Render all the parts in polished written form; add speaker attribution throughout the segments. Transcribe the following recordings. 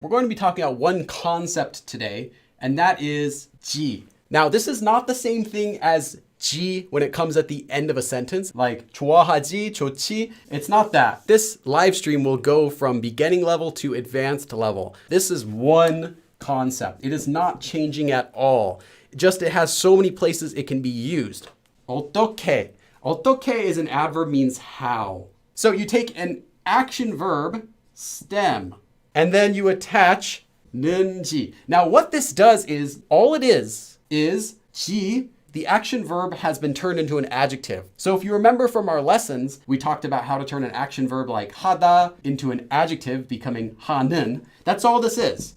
Speaker 1: We're going to be talking about one concept today, and that is 지. Now, this is not the same thing as 지 when it comes at the end of a sentence, like 좋아하지, 좋지. It's not that. This live stream will go from beginning level to advanced level. This is one concept. It is not changing at all. Just it has so many places it can be used. 어떻게. 어떻게 is an adverb, means how. So you take an action verb, stem, and then you attach 는지. Now what this does is, all it is 지, the action verb has been turned into an adjective. So if you remember from our lessons, we talked about how to turn an action verb like 하다 into an adjective, becoming 하는. That's all this is.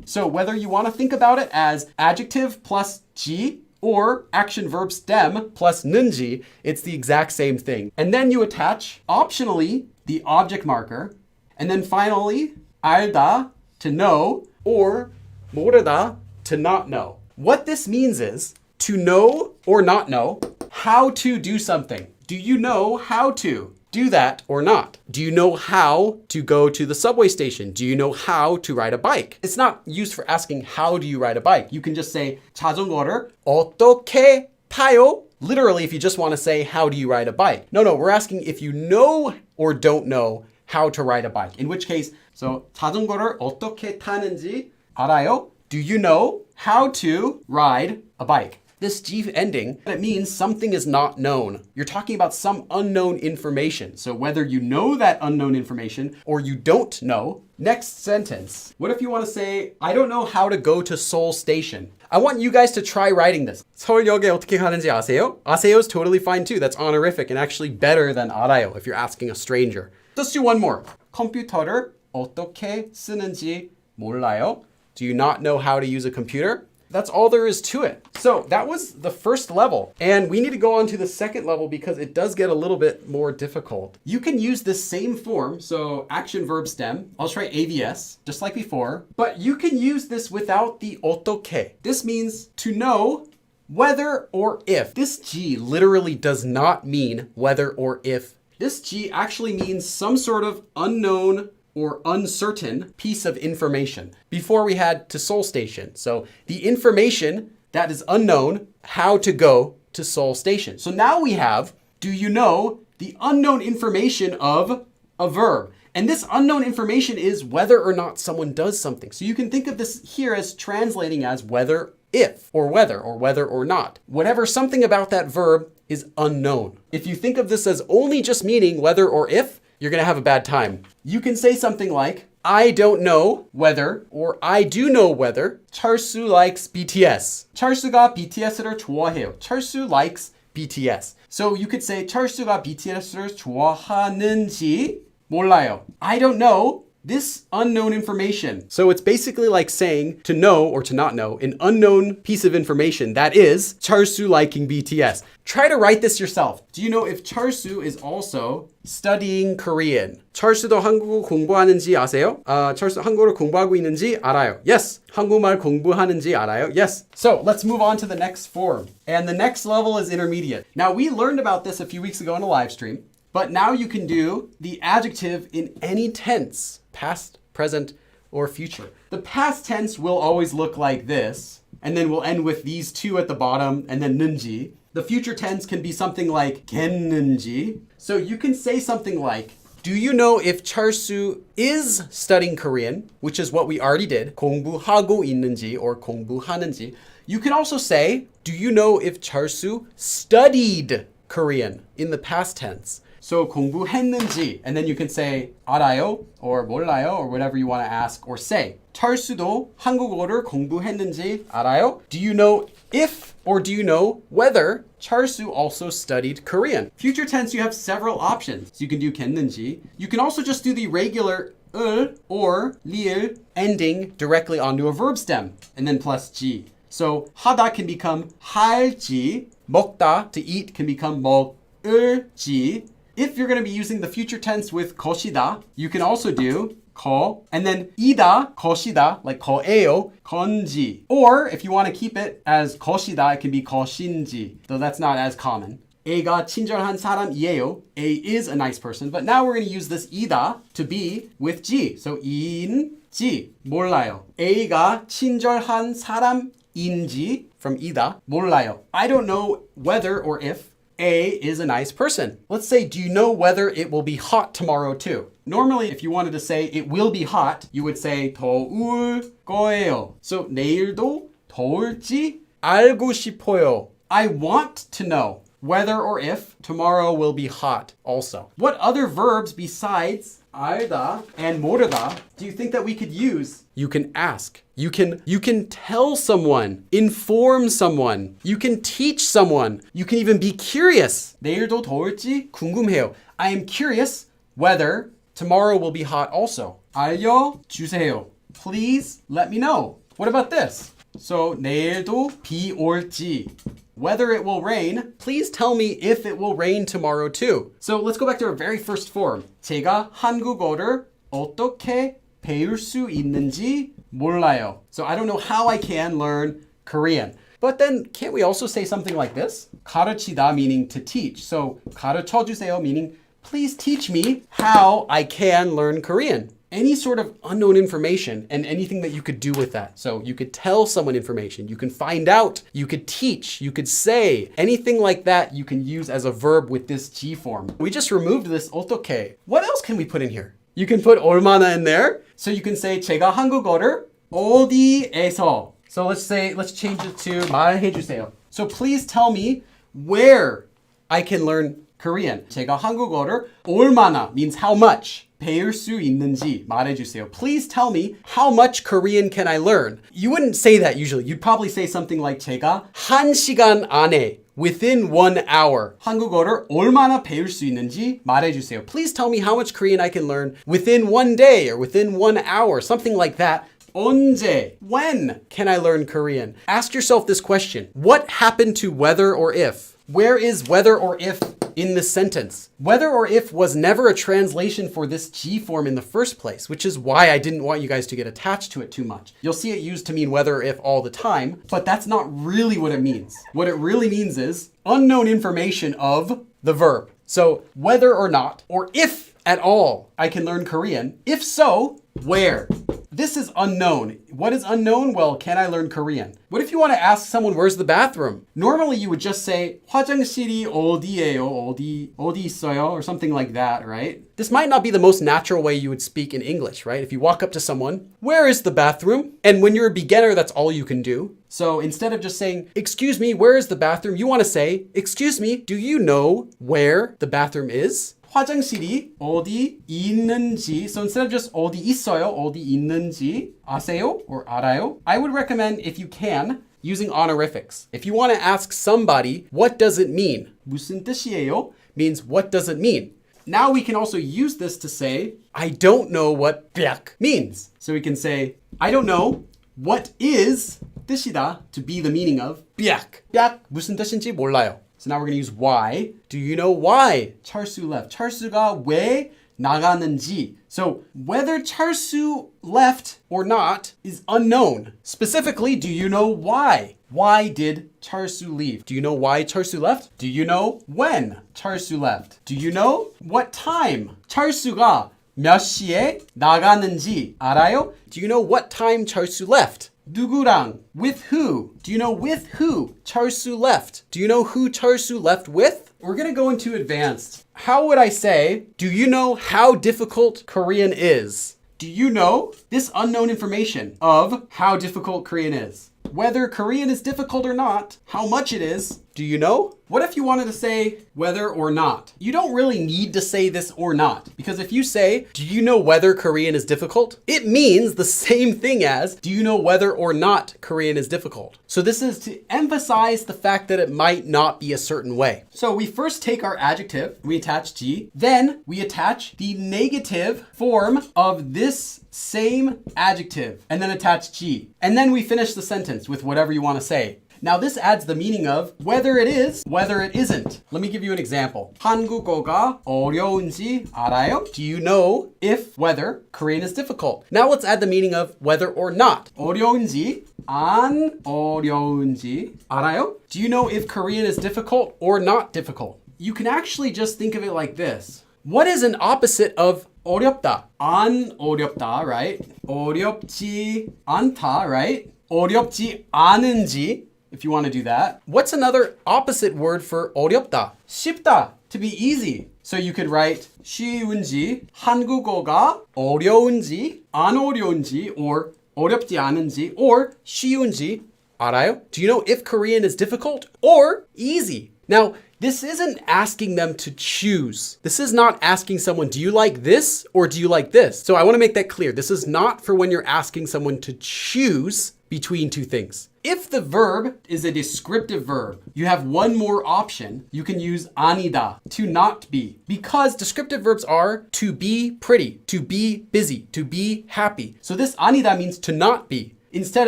Speaker 1: So whether you want to think about it as adjective plus 지, or action verb stem plus 는지, it's the exact same thing. And then you attach, optionally, the object marker, and then finally, 알다, to know, or 모르다, to not know. What this means is to know or not know how to do something. Do you know how to do that or not? Do you know how to go to the subway station? Do you know how to ride a bike? It's not used for asking how do you ride a bike. You can just say 자전거를 어떻게 타요? Literally, if you just want to say how do you ride a bike. No, we're asking if you know or don't know how to ride a bike. In which case, so 자전거를 어떻게 타는지 알아요? Do you know how to ride a bike? This G ending, it means something is not known. You're talking about some unknown information. So whether you know that unknown information or you don't know. Next sentence. What if you want to say, I don't know how to go to Seoul Station? I want you guys to try writing this. 서울역에 어떻게 가는지 아세요? 아세요 is totally fine too. That's honorific and actually better than 알아요 if you're asking a stranger. Let's do one more. 컴퓨터를 어떻게 쓰는지 몰라요? Do you not know how to use a computer? That's all there is to it. So that was the first level. And we need to go on to the second level because it does get a little bit more difficult. You can use this same form, so action verb stem. I'll try AVS, just like before. But you can use this without the 어떻게. This means to know whether or if. This G literally does not mean whether or if. This G actually means some sort of unknown or uncertain piece of information. Before we had to Seoul Station. So the information that is unknown, how to go to Seoul Station. So now we have, do you know the unknown information of a verb? And this unknown information is whether or not someone does something. So you can think of this here as translating as whether if, or whether or not. Whatever something about that verb is unknown. If you think of this as only just meaning whether or if, you're going to have a bad time. You can say something like, I don't know whether, or I do know whether 철수 likes BTS. 철수가 BTS를 좋아해요. 철수 likes BTS. So you could say 철수가 BTS를 좋아하는지 몰라요. I don't know this unknown information. So it's basically like saying to know or to not know an unknown piece of information. That is 철수 liking BTS. Try to write this yourself. Do you know if 철수 is also studying Korean? 철수도 한국어 공부하는지 아세요? 철수 한국어를 공부하고 있는지 알아요. Yes. 한국말 공부하는지 알아요. Yes. So let's move on to the next form. And the next level is intermediate. Now we learned about this a few weeks ago in a live stream, but now you can do the adjective in any tense, past, present, or future. The past tense will always look like this, and then we'll end with these two at the bottom, and then 는지. The future tense can be something like 겠는지. So you can say something like, do you know if 철수 is studying Korean, which is what we already did, 공부하고 있는지 or 공부하는지. You can also say, do you know if 철수 studied Korean in the past tense? So 공부했는지, and then you can say 알아요 or 몰라요 or whatever you want to ask or say. 철수도 한국어를 공부했는지 알아요? Do you know if or do you know whether 철수 also studied Korean? Future tense, you have several options. So you can do 겠는지. You can also just do the regular 을 or 리을 ending directly onto a verb stem and then plus 지. So 하다 can become 할지, 먹다, to eat, can become 먹을지. If you're going to be using the future tense with 것이다, you can also do 거, and then 이다, 것이다, like 거예요, 건지. Or if you want to keep it as 것이다, it can be 것인지, though that's not as common. A가 친절한 사람이에요. A is a nice person. But now we're going to use this 이다 to be with G. So 인지 몰라요. A가 친절한 사람인지 from 이다 몰라요. I don't know whether or if A is a nice person. Let's say, do you know whether it will be hot tomorrow too? Normally, if you wanted to say it will be hot, you would say 더울 거예요. So 내일도 더울지 알고 싶어요. I want to know whether or if tomorrow will be hot also. What other verbs besides 알다 and 모르다 do you think that we could use? You can ask. You can tell someone, inform someone. You can teach someone. You can even be curious. 내일도 더울지 궁금해요. I am curious whether tomorrow will be hot also. 알려주세요. Please let me know. What about this? So 내일도 비 올지. Whether it will rain, please tell me if it will rain tomorrow too. So let's go back to our very first form. 제가 한국어를 어떻게 배울 수 있는지 몰라요. So I don't know how I can learn Korean. But then can't we also say something like this? 가르치다 meaning to teach. So 가르쳐주세요 meaning please teach me how I can learn Korean. Any sort of unknown information and anything that you could do with that. So you could tell someone information, you can find out, you could teach, you could say, anything like that you can use as a verb with this G form. We just removed this 어떻게. What else can we put in here? You can put 얼마나 in there. So you can say 제가 한국어를 어디에서. So let's change it to 말해주세요. So please tell me where I can learn Korean. 제가 한국어를 얼마나 means how much. 배울 수 있는지 말해주세요. Please tell me how much Korean can I learn? You wouldn't say that usually. You'd probably say something like 제가 1시간 안에 within 1 hour 한국어를 얼마나 배울 수 있는지 말해주세요. Please tell me how much Korean I can learn within 1 day or within 1 hour, something like that. 언제? When can I learn Korean? Ask yourself this question. What happened to whether or if? Where is whether or if in this sentence? Whether or if was never a translation for this G form in the first place, which is why I didn't want you guys to get attached to it too much. You'll see it used to mean whether or if all the time, but that's not really what it means. What it really means is unknown information of the verb. So whether or not, or if at all, I can learn Korean. If so, where? This is unknown. What is unknown? Well, can I learn Korean? What if you want to ask someone, where's the bathroom? Normally you would just say, 화장실이 어디예요? 어디 있어요? Or something like that, right? This might not be the most natural way you would speak in English, right? If you walk up to someone, where is the bathroom? And when you're a beginner, that's all you can do. So instead of just saying, excuse me, where is the bathroom? You want to say, excuse me, do you know where the bathroom is? 화장실이 어디 있는지. So instead of just 어디 있어요, 어디 있는지 아세요 or 알아요? I would recommend, if you can, using honorifics. If you want to ask somebody, what does it mean? 무슨 뜻이에요? Means what does it mean? Now we can also use this to say, I don't know what 벽 means. So we can say, I don't know what is 뜻이다 to be the meaning of 벽. 벽 무슨 뜻인지 몰라요. So now we're going to use why. Do you know why 철수 left? 철수가 왜 나가는지. So whether 철수 left or not is unknown. Specifically, do you know why? Why did 철수 leave? Do you know why 철수 left? Do you know when 철수 left? Do you know what time 철수가 몇 시에 나가는지 알아요? Do you know what time 철수 left? 누구랑? With who? Do you know with who 철수 left? Do you know who 철수 left with? We're going to go into advanced. How would I say, do you know how difficult Korean is? Do you know this unknown information of how difficult Korean is? Whether Korean is difficult or not, how much it is, do you know? What if you wanted to say whether or not? You don't really need to say this or not, because if you say, do you know whether Korean is difficult? It means the same thing as, do you know whether or not Korean is difficult? So this is to emphasize the fact that it might not be a certain way. So we first take our adjective, we attach G, then we attach the negative form of this same adjective, and then attach G. And then we finish the sentence with whatever you want to say. Now this adds the meaning of whether it is, whether it isn't. Let me give you an example. 한국어가 어려운지 알아요? Do you know if, whether, Korean is difficult? Now let's add the meaning of whether or not. 어려운지, 안 어려운지 알아요? Do you know if Korean is difficult or not difficult? You can actually just think of it like this. What is an opposite of 어렵다? 안 어렵다, right? 어렵지 않다, right? 어렵지 않은지, if you want to do that. What's another opposite word for 어렵다? 쉽다, to be easy. So you could write 쉬운지, 한국어가 어려운지, 안 어려운지, or 어렵지 않은지, or 쉬운지 알아요? Do you know if Korean is difficult or easy? Now, this isn't asking them to choose. This is not asking someone, do you like this or do you like this? So I want to make that clear. This is not for when you're asking someone to choose between two things. If the verb is a descriptive verb, you have one more option. You can use 아니다, to not be. Because descriptive verbs are to be pretty, to be busy, to be happy. So this 아니다 means to not be. Instead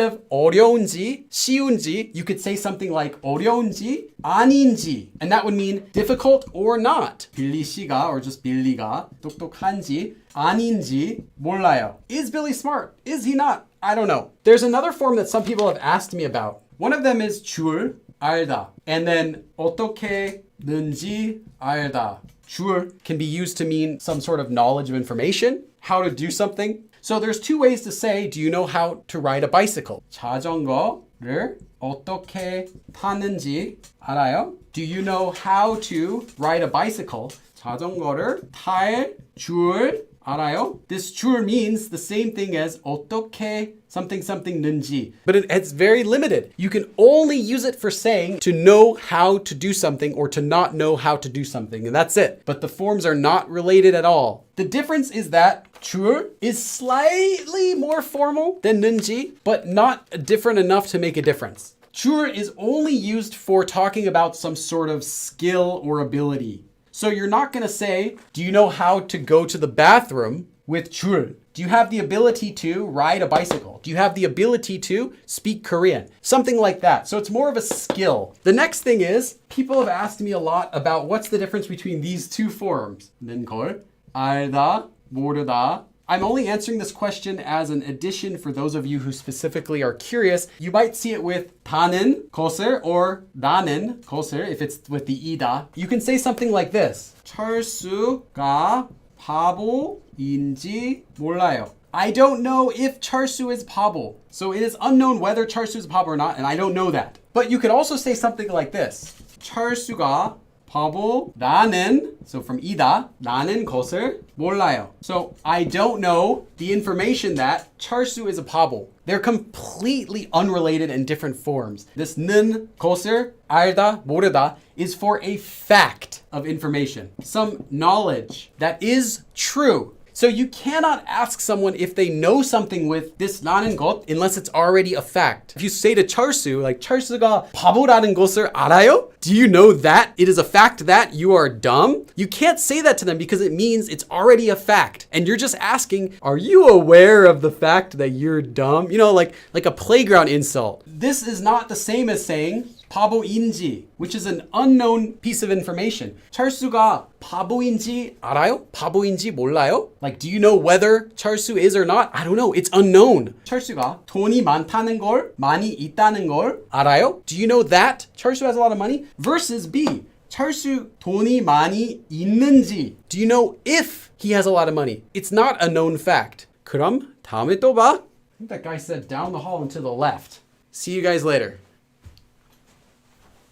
Speaker 1: of 어려운지, 쉬운지, you could say something like 어려운지, 아닌지. And that would mean difficult or not. 빌리 씨가, or just 빌리가, 똑똑한지, 아닌지, 몰라요. Is Billy smart? Is he not? I don't know. There's another form that some people have asked me about. One of them is 줄, 알다. And then 어떻게 는지 알다. 줄 can be used to mean some sort of knowledge of information, how to do something. So there's two ways to say, do you know how to ride a bicycle? 자전거를 어떻게 타는지 알아요? Do you know how to ride a bicycle? 자전거를 탈 줄 알아요? This 줄 means the same thing as 어떻게 something something 는지, but it's very limited. You can only use it for saying to know how to do something or to not know how to do something, and that's it. But the forms are not related at all. The difference is that 줄 is slightly more formal than 는지, but not different enough to make a difference. 줄 is only used for talking about some sort of skill or ability. So you're not going to say, do you know how to go to the bathroom with 줄? Do you have the ability to ride a bicycle? Do you have the ability to speak Korean? Something like that. So it's more of a skill. The next thing is, people have asked me a lot about what's the difference between these two forms. 는 걸, 알다, 모르다. I'm only answering this question as an addition for those of you who specifically are curious. You might see it with 다는 것을 or 나는 것을 if it's with the 이다. You can say something like this. 철수가 바보인지 몰라요. I don't know if 철수 is 바보. So it is unknown whether 철수 is 바보 or not, and I don't know that. But you could also say something like this. 철수가 바보라는, so from 이다, 라는 것을 몰라요. So I don't know the information that 철수 is a 바보. They're completely unrelated and different forms. This 는 것을 알다, 모르다 is for a fact of information, some knowledge that is true. So you cannot ask someone if they know something with this 라는 것 unless it's already a fact. If you say to 철수, like 철수가 바보라는 것을 알아요? Do you know that it is a fact that you are dumb? You can't say that to them because it means it's already a fact. And you're just asking, are you aware of the fact that you're dumb? You know, like a playground insult. This is not the same as saying 바보인지, which is an unknown piece of information. 철수가 바보인지 알아요? 바보인지 몰라요? Like, do you know whether 철수 is or not? I don't know. It's unknown. 철수가 돈이 많다는 걸, 많이 있다는 걸 알아요? Do you know that 철수 has a lot of money? Versus B, 철수 돈이 많이 있는지. Do you know if he has a lot of money? It's not a known fact. 그럼 다음에 또 봐. I think that guy said down the hall and to the left. See you guys later.